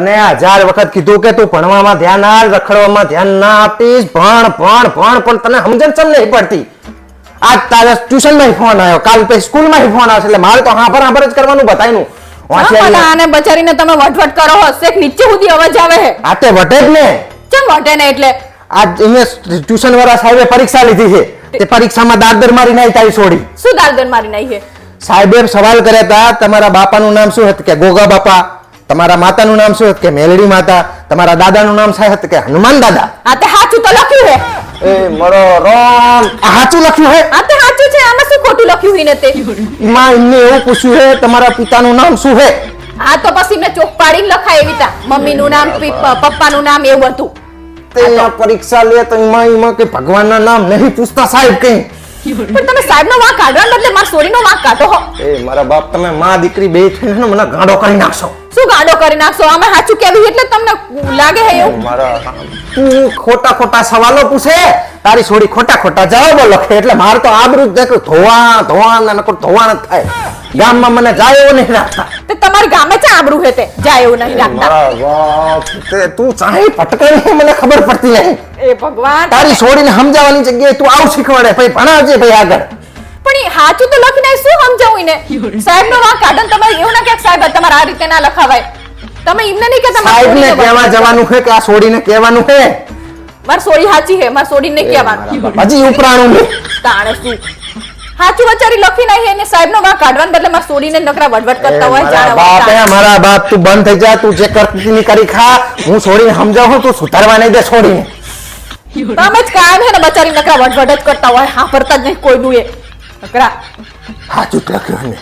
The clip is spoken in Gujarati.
અને 1000 વખત કીધું કે તું ભણવામાં ધ્યાન આપ, રખડવામાં ધ્યાન ના આપીશ, ભણ ભણ ભણ, પણ તને સમજણ ચમ નહીં પડતી. આજ તારા ટ્યુશનમાં ફોન આવ્યો, કાલ પછી સ્કૂલમાં ફોન આવશે, એટલે મારે તો હાંભર જ કરવાનું બતાયનું. આને બચારીને તમે વટવટ કરો હશે, નીચે સુધી અવાજ આવે છે. આ તે વટે જ ને. કેમ વટે ને? એટલે આજ અહીંયા ટ્યુશન વાળા સાહેબે પરીક્ષા લીધી છે, તે પરીક્ષામાં દાદર મારી નાઈ તારી છોડી. શું દાદર મારી નાઈ છે? સાહેબે સવાલ કર્યા હતા, તમારા બાપાનું નામ શું હતું? કે ગોગા બાપા. તમારા માતાનું નામ શું હતું? કે મેલડી માતા. તમારા દાદાનું નામ શું હતું? કે હનુમાન દાદા. આ તે સાચું તો લખ્યું છે. એ મરો રોમ, આ સાચું લખ્યું છે? આ તે સાચું છે, આમાં શું ખોટું લખ્યું છે ને? તે એમાં એમને એવું પૂછ્યું છે, તમારા પિતાનું નામ શું છે? આ તો પછી મેં ચોક પાડીને લખાય એવી તા, મમ્મીનું નામ, પપ્પાનું નામ, એવું હતું. તે પરીક્ષા લે તો એમાં કે ભગવાનના નામ નહીં પૂછતા સાહેબ કઈ. પણ તમે સાહેબનો વાંક કાઢવાને બદલે મારા સોરીનો વાંક કાઢો હો. એ મારા બાપ, તમે માં દીકરી બે થઈને મને ગાંડો કરી નાખશો. શું ગાંડો કરી નાખશો? આમાં સાચું કેવું એટલે તમને લાગે છે એવું? મારા તું ખોટા ખોટા સવાલો પૂછે, તારી છોડી ખોટા ખોટા જવાબો લખે, એટલે મારે તો આબરૂ દેખ ધોવા જ થાય. ગામમાં મને જાય એવું નહીં રાખતા. તે તમારી ગામે ચા આબરૂ હે તે જાય એવું નહીં રાખતા. મારા બાપ, તે તું ચાહે ભટકાઈ મને ખબર પડતી નહીં. એ ભગવાન, તારી છોડીને સમજાવવાની જગ્યાએ તું આવું શીખવાડે, ભાઈ ભણાવજે ભાઈ આગળ. પણ એ સાચું તો લખીને શું સમજાવું ને? સાહેબનો વાંક કાઢો ને તમારે એવું ના કે સાહેબ તમારે આ રીતે ના લખાવાય. તમે એમને નહીં કે સાહેબને કહેવા જવાનું છે કે આ છોડીને કહેવાનું છે? મારી સોડી સાચી છે, મારી સોડીને નહીં કહેવાનું. હજી ઉપરાણું નહીં. તાણે શું સાચું વચારી લખી નહીં એને સાહેબનો વાંક કાઢવાને બદલે મારી સોડીને નકરા વડવડ કરતા હોય. મારા બાપ, તું બંધ થઈ જા, તું જે કરતી ની કરી ખા. હું છોડીને સમજાવું, તું સુધારવા નહીં દે છોડીને. તમે જ કાયમ છે ને બચારી નકરા વડવડ જ કરતા હોય, સાંભળતા જ નહીં કોઈનું એ નકરા. સાચું લખ્યું ને.